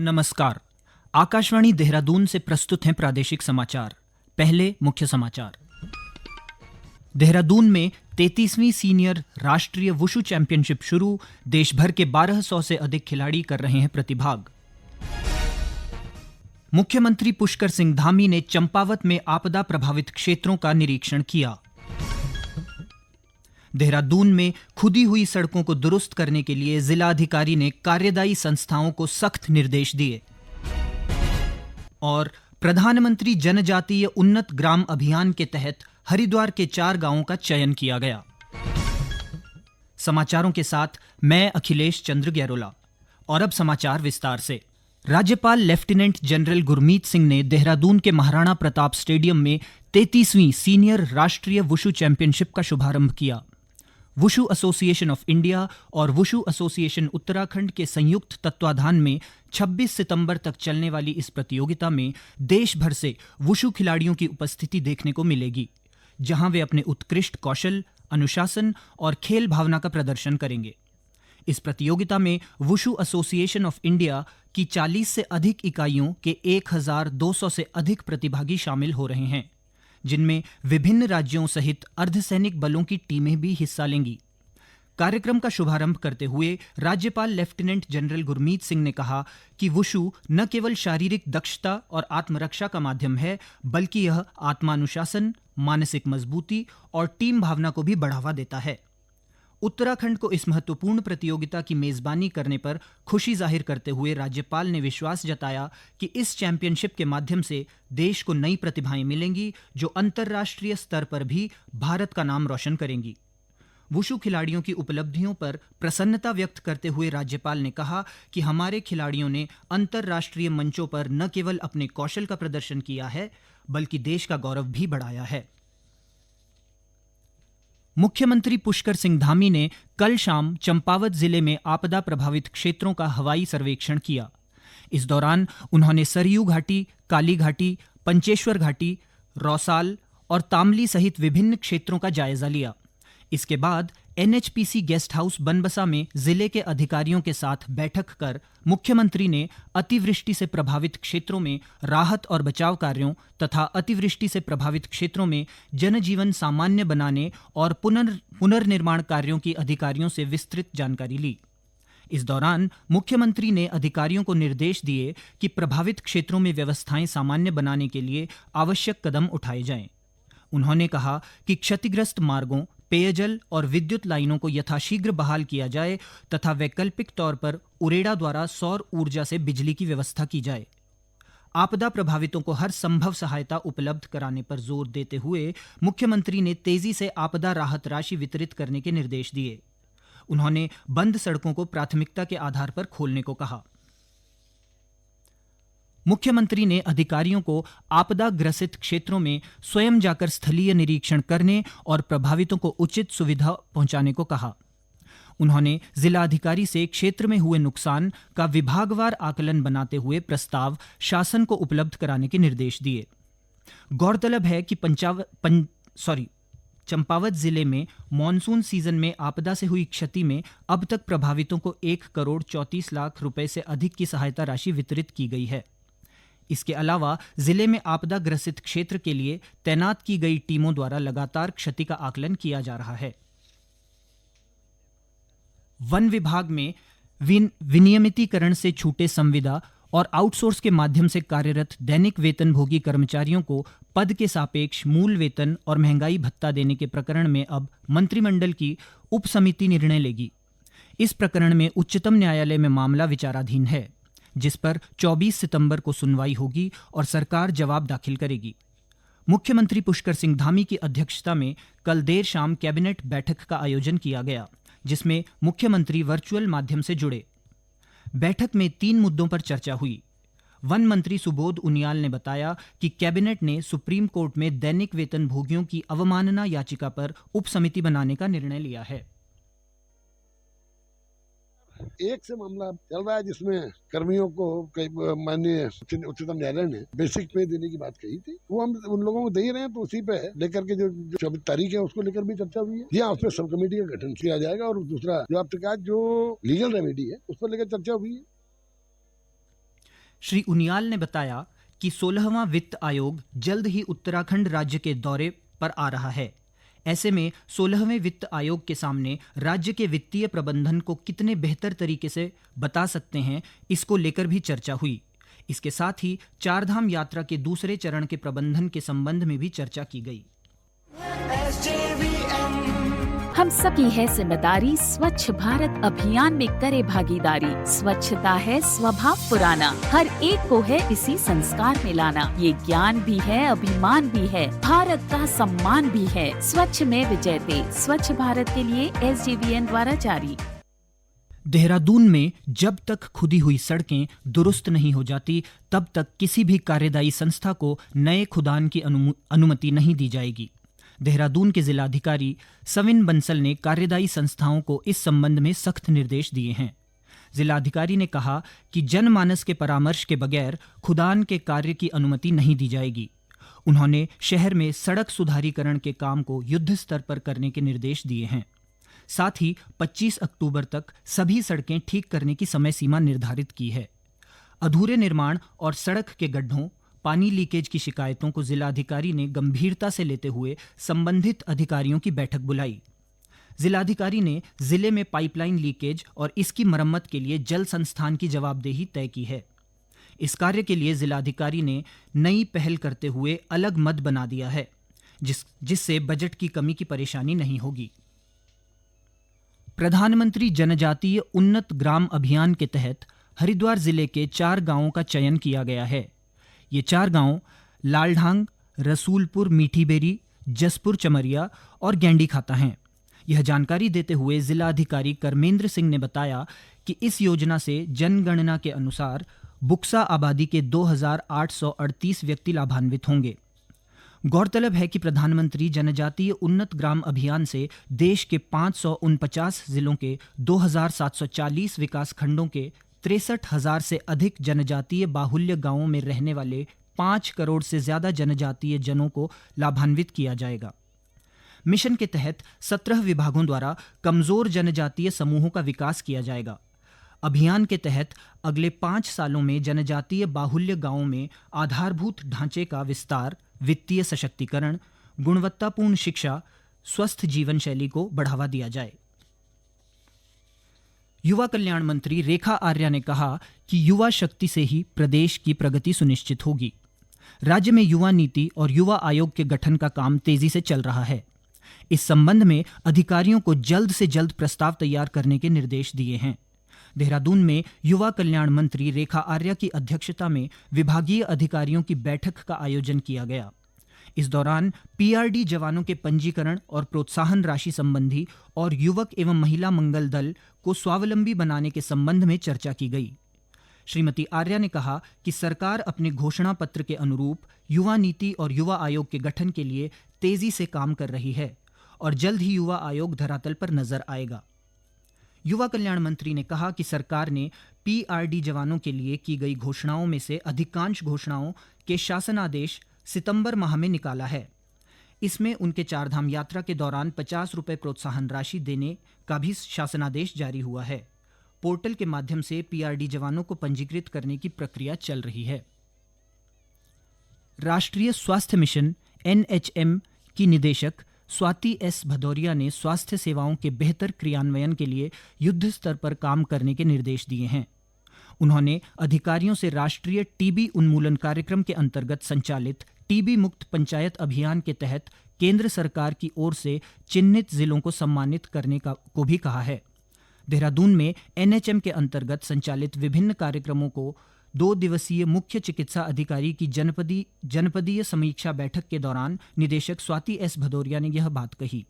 नमस्कार। आकाशवाणी देहरादून से प्रस्तुत हैं प्रादेशिक समाचार। पहले मुख्य समाचार। देहरादून में 33वीं सीनियर राष्ट्रीय वुशु चैंपियनशिप शुरू। देश भर के 1200 से अधिक खिलाड़ी कर रहे हैं प्रतिभाग। मुख्यमंत्री पुष्कर सिंह धामी ने चंपावत में आपदा प्रभावित क्षेत्रों का निरीक्षण किया। देहरादून में खुदी हुई सड़कों को दुरुस्त करने के लिए जिलाधिकारी ने कार्यदायी संस्थाओं को सख्त निर्देश दिए। और प्रधानमंत्री जनजातीय उन्नत ग्राम अभियान के तहत हरिद्वार के 4 गांवों का चयन किया गया। समाचारों के साथ मैं अखिलेश चंद्र गैरोला। और अब समाचार विस्तार से। राज्यपाल लेफ्टिनेंट जनरल गुरमीत सिंह ने देहरादून के महाराणा प्रताप स्टेडियम में 33वीं सीनियर राष्ट्रीय वुशु चैंपियनशिप का शुभारंभ किया। वुशु एसोसिएशन ऑफ इंडिया और वुशु एसोसिएशन उत्तराखंड के संयुक्त तत्वाधान में 26 सितंबर तक चलने वाली इस प्रतियोगिता में देश भर से वुशु खिलाड़ियों की उपस्थिति देखने को मिलेगी, जहां वे अपने उत्कृष्ट कौशल, अनुशासन और खेल भावना का प्रदर्शन करेंगे। इस प्रतियोगिता में वुशु एसोसिएशन ऑफ इंडिया की 40 से अधिक इकाइयों के 1200 से अधिक प्रतिभागी शामिल हो रहे हैं, जिनमें विभिन्न राज्यों सहित अर्धसैनिक बलों की टीमें भी हिस्सा लेंगी। कार्यक्रम का शुभारंभ करते हुए राज्यपाल लेफ्टिनेंट जनरल गुरमीत सिंह ने कहा कि वुशु न केवल शारीरिक दक्षता और आत्मरक्षा का माध्यम है, बल्कि यह आत्मानुशासन, मानसिक मजबूती और टीम भावना को भी बढ़ावा देता है। उत्तराखंड को इस महत्वपूर्ण प्रतियोगिता की मेजबानी करने पर खुशी जाहिर करते हुए राज्यपाल ने विश्वास जताया कि इस चैंपियनशिप के माध्यम से देश को नई प्रतिभाएं मिलेंगी, जो अंतर्राष्ट्रीय स्तर पर भी भारत का नाम रोशन करेंगी। वुशु खिलाड़ियों की उपलब्धियों पर प्रसन्नता व्यक्त करते हुए राज्यपाल ने कहा कि हमारे खिलाड़ियों ने अंतर्राष्ट्रीय मंचों पर न केवल अपने कौशल का प्रदर्शन किया है, बल्कि देश का गौरव भी बढ़ाया है। मुख्यमंत्री पुष्कर सिंह धामी ने कल शाम चंपावत जिले में आपदा प्रभावित क्षेत्रों का हवाई सर्वेक्षण किया। इस दौरान उन्होंने सरयू घाटी, काली घाटी, पंचेश्वर घाटी, रौसाल और तामली सहित विभिन्न क्षेत्रों का जायजा लिया। इसके बाद एनएचपीसी गेस्ट हाउस बनबसा में जिले के अधिकारियों के साथ बैठक कर मुख्यमंत्री ने अतिवृष्टि से प्रभावित क्षेत्रों में राहत और बचाव कार्यों तथा अतिवृष्टि से प्रभावित क्षेत्रों में जनजीवन सामान्य बनाने और पुनर्निर्माण कार्यों की अधिकारियों से विस्तृत जानकारी ली। इस दौरान मुख्यमंत्री ने अधिकारियों को निर्देश दिए कि प्रभावित क्षेत्रों में व्यवस्थाएं सामान्य बनाने के लिए आवश्यक कदम उठाए जाएं। उन्होंने कहा कि क्षतिग्रस्त मार्गों, पेयजल और विद्युत लाइनों को यथाशीघ्र बहाल किया जाए तथा वैकल्पिक तौर पर उरेडा द्वारा सौर ऊर्जा से बिजली की व्यवस्था की जाए। आपदा प्रभावितों को हर संभव सहायता उपलब्ध कराने पर जोर देते हुए मुख्यमंत्री ने तेजी से आपदा राहत राशि वितरित करने के निर्देश दिए। उन्होंने बंद सड़कों को प्राथमिकता के आधार पर खोलने को कहा। मुख्यमंत्री ने अधिकारियों को आपदा ग्रसित क्षेत्रों में स्वयं जाकर स्थलीय निरीक्षण करने और प्रभावितों को उचित सुविधा पहुंचाने को कहा। उन्होंने जिलाधिकारी से क्षेत्र में हुए नुकसान का विभागवार आकलन बनाते हुए प्रस्ताव शासन को उपलब्ध कराने के निर्देश दिए। गौरतलब है कि चंपावत जिले में मॉनसून सीजन में आपदा से हुई क्षति में अब तक प्रभावितों को 1,34,00,000 रुपए से अधिक की सहायता राशि वितरित की गई है। इसके अलावा जिले में आपदा ग्रसित क्षेत्र के लिए तैनात की गई टीमों द्वारा लगातार क्षति का आकलन किया जा रहा है। वन विभाग में विनियमितीकरण से छूटे संविदा और आउटसोर्स के माध्यम से कार्यरत दैनिक वेतनभोगी कर्मचारियों को पद के सापेक्ष मूल वेतन और महंगाई भत्ता देने के प्रकरण में अब मंत्रिमंडल की उप समिति निर्णय लेगी। इस प्रकरण में उच्चतम न्यायालय में मामला विचाराधीन है, जिस पर 24 सितंबर को सुनवाई होगी और सरकार जवाब दाखिल करेगी। मुख्यमंत्री पुष्कर सिंह धामी की अध्यक्षता में कल देर शाम कैबिनेट बैठक का आयोजन किया गया, जिसमें मुख्यमंत्री वर्चुअल माध्यम से जुड़े। बैठक में 3 मुद्दों पर चर्चा हुई। वन मंत्री सुबोध उनियाल ने बताया कि कैबिनेट ने सुप्रीम कोर्ट में दैनिक वेतनभोगियों की अवमानना याचिका पर उप समिति बनाने का निर्णय लिया है। एक से मामला चल रहा है जिसमें कर्मियों को माननीय उच्चतम न्यायालय ने बेसिक पे देने की बात कही थी, वो हम उन लोगों को दे ही रहे हैं। तो उसी पे लेकर के जो 24 तारीख है उसको लेकर भी चर्चा हुई है। या उसमें सब कमेटी का गठन किया जाएगा। और दूसरा जो आपने कहा जो लीगल रेमेडी है उस पर लेकर चर्चा हुई है। श्री उनियाल ने बताया कि 16वां वित्त आयोग जल्द ही उत्तराखंड राज्य के दौरे पर आ रहा है। ऐसे में 16वें वित्त आयोग के सामने राज्य के वित्तीय प्रबंधन को कितने बेहतर तरीके से बता सकते हैं, इसको लेकर भी चर्चा हुई। इसके साथ ही चारधाम यात्रा के दूसरे चरण के प्रबंधन के संबंध में भी चर्चा की गई। हम सबकी है जिम्मेदारी, स्वच्छ भारत अभियान में करे भागीदारी। स्वच्छता है स्वभाव पुराना, हर एक को है इसी संस्कार में लाना। ये ज्ञान भी है, अभिमान भी है, भारत का सम्मान भी है। स्वच्छ में विजयते, स्वच्छ भारत के लिए SJVN द्वारा जारी। देहरादून में जब तक खुदी हुई सड़कें दुरुस्त नहीं हो जाती, तब तक किसी भी कार्यदायी संस्था को नए खुदान की अनुमति नहीं दी जाएगी। देहरादून के जिलाधिकारी सविन बंसल ने कार्यदायी संस्थाओं को इस संबंध में सख्त निर्देश दिए हैं। जिलाधिकारी ने कहा कि जनमानस के परामर्श के बगैर खुदान के कार्य की अनुमति नहीं दी जाएगी। उन्होंने शहर में सड़क सुधारीकरण के काम को युद्ध स्तर पर करने के निर्देश दिए हैं। साथ ही 25 अक्टूबर तक सभी सड़कें ठीक करने की समय सीमा निर्धारित की है। अधूरे निर्माण और सड़क के गड्ढों, पानी लीकेज की शिकायतों को जिलाधिकारी ने गंभीरता से लेते हुए संबंधित अधिकारियों की बैठक बुलाई। जिलाधिकारी ने जिले में पाइपलाइन लीकेज और इसकी मरम्मत के लिए जल संस्थान की जवाबदेही तय की है। इस कार्य के लिए जिलाधिकारी ने नई पहल करते हुए अलग मद बना दिया है, जिससे बजट की कमी की परेशानी नहीं होगी। प्रधानमंत्री जनजातीय उन्नत ग्राम अभियान के तहत हरिद्वार जिले के 4 गांवों का चयन किया गया है। ये 4 गांव लालढांग, रसूलपुर, मीठी बेरी, जसपुर चमरिया और गैंडी खाता हैं। यह जानकारी देते हुए जिलाधिकारी कर्मेंद्र सिंह ने बताया कि इस योजना से जनगणना के अनुसार बुक्सा आबादी के 2838 व्यक्ति लाभान्वित होंगे। गौरतलब है कि प्रधानमंत्री जनजातीय उन्नत ग्राम अभियान से देश के 549 जिलों के 2740 विकास खंडों के 63,000 से अधिक जनजातीय बाहुल्य गांवों में रहने वाले 5 करोड़ से ज्यादा जनजातीय जनों को लाभान्वित किया जाएगा। मिशन के तहत 17 विभागों द्वारा कमजोर जनजातीय समूहों का विकास किया जाएगा। अभियान के तहत अगले 5 सालों में जनजातीय बाहुल्य गांवों में आधारभूत ढांचे का विस्तार, वित्तीय सशक्तिकरण, गुणवत्तापूर्ण शिक्षा, स्वस्थ जीवन शैली को बढ़ावा दिया जाए। युवा कल्याण मंत्री रेखा आर्या ने कहा कि युवा शक्ति से ही प्रदेश की प्रगति सुनिश्चित होगी। राज्य में युवा नीति और युवा आयोग के गठन का काम तेजी से चल रहा है। इस संबंध में अधिकारियों को जल्द से जल्द प्रस्ताव तैयार करने के निर्देश दिए हैं। देहरादून में युवा कल्याण मंत्री रेखा आर्या की अध्यक्षता में विभागीय अधिकारियों की बैठक का आयोजन किया गया। इस दौरान PRD जवानों के पंजीकरण और प्रोत्साहन राशि संबंधी और युवक एवं महिला मंगल दल को स्वावलंबी बनाने के संबंध में चर्चा की गई। श्रीमती आर्या ने कहा कि सरकार अपने घोषणा पत्र के अनुरूप युवा नीति और युवा आयोग के गठन के लिए तेजी से काम कर रही है और जल्द ही युवा आयोग धरातल पर नजर आएगा। युवा कल्याण मंत्री ने कहा कि सरकार ने PRD जवानों के लिए की गई घोषणाओं में से अधिकांश घोषणाओं के शासनादेश सितंबर माह में निकाला है। इसमें उनके चारधाम यात्रा के दौरान 50 रुपए प्रोत्साहन राशि देने का भी शासनादेश जारी हुआ है। पोर्टल के माध्यम से PRD जवानों को पंजीकृत करने की प्रक्रिया चल रही है। राष्ट्रीय स्वास्थ्य मिशन NHM की निदेशक स्वाति S भदौरिया ने स्वास्थ्य सेवाओं के बेहतर क्रियान्वयन के लिए युद्ध स्तर पर काम करने के निर्देश दिए हैं। उन्होंने अधिकारियों से राष्ट्रीय टीबी उन्मूलन कार्यक्रम के अंतर्गत संचालित टीबी मुक्त पंचायत अभियान के तहत केंद्र सरकार की ओर से चिन्हित जिलों को सम्मानित करने को भी कहा है। देहरादून में NHM के अंतर्गत संचालित विभिन्न कार्यक्रमों को 2 दिवसीय मुख्य चिकित्सा अधिकारी की जनपदीय समीक्षा बैठक के दौरान निदेशक स्वाति S भदौरिया ने यह बात कही।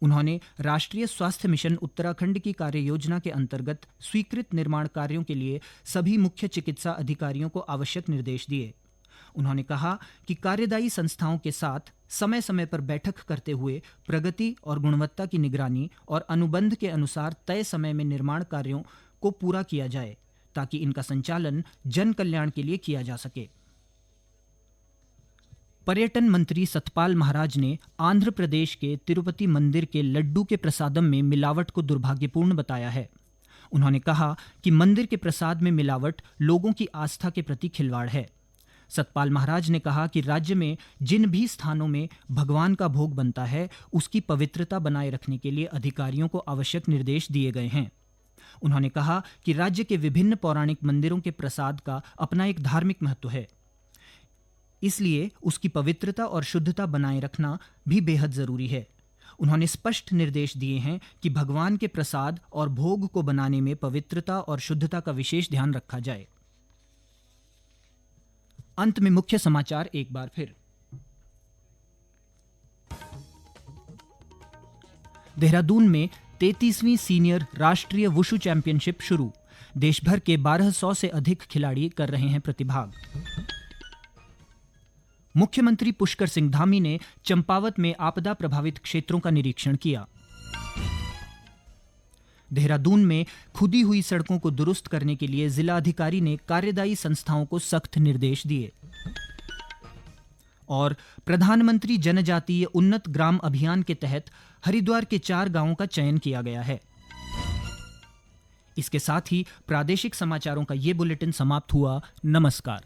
उन्होंने राष्ट्रीय स्वास्थ्य मिशन उत्तराखंड की कार्य योजना के अंतर्गत स्वीकृत निर्माण कार्यों के लिए सभी मुख्य चिकित्सा अधिकारियों को आवश्यक निर्देश दिए। उन्होंने कहा कि कार्यदायी संस्थाओं के साथ समय समय पर बैठक करते हुए प्रगति और गुणवत्ता की निगरानी और अनुबंध के अनुसार तय समय में निर्माण कार्यों को पूरा किया जाए ताकि इनका संचालन जन कल्याण के लिए किया जा सके। पर्यटन मंत्री सतपाल महाराज ने आंध्र प्रदेश के तिरुपति मंदिर के लड्डू के प्रसादम में मिलावट को दुर्भाग्यपूर्ण बताया है। उन्होंने कहा कि मंदिर के प्रसाद में मिलावट लोगों की आस्था के प्रति खिलवाड़ है। सतपाल महाराज ने कहा कि राज्य में जिन भी स्थानों में भगवान का भोग बनता है उसकी पवित्रता बनाए रखने के लिए अधिकारियों को आवश्यक निर्देश दिए गए हैं। उन्होंने कहा कि राज्य के विभिन्न पौराणिक मंदिरों के प्रसाद का अपना एक धार्मिक महत्व है, इसलिए उसकी पवित्रता और शुद्धता बनाए रखना भी बेहद जरूरी है। उन्होंने स्पष्ट निर्देश दिए हैं कि भगवान के प्रसाद और भोग को बनाने में पवित्रता और शुद्धता का विशेष ध्यान रखा जाए। अंत में मुख्य समाचार एक बार फिर। देहरादून में 33वीं सीनियर राष्ट्रीय वुशु चैंपियनशिप शुरू। देश भर के 1200 से अधिक खिलाड़ी कर रहे हैं प्रतिभाग। मुख्यमंत्री पुष्कर सिंह धामी ने चंपावत में आपदा प्रभावित क्षेत्रों का निरीक्षण किया। देहरादून में खुदी हुई सड़कों को दुरुस्त करने के लिए जिला अधिकारी ने कार्यदायी संस्थाओं को सख्त निर्देश दिए। और प्रधानमंत्री जनजातीय उन्नत ग्राम अभियान के तहत हरिद्वार के 4 गांवों का चयन किया गया है। इसके साथ ही प्रादेशिक समाचारों का ये बुलेटिन समाप्त हुआ। नमस्कार।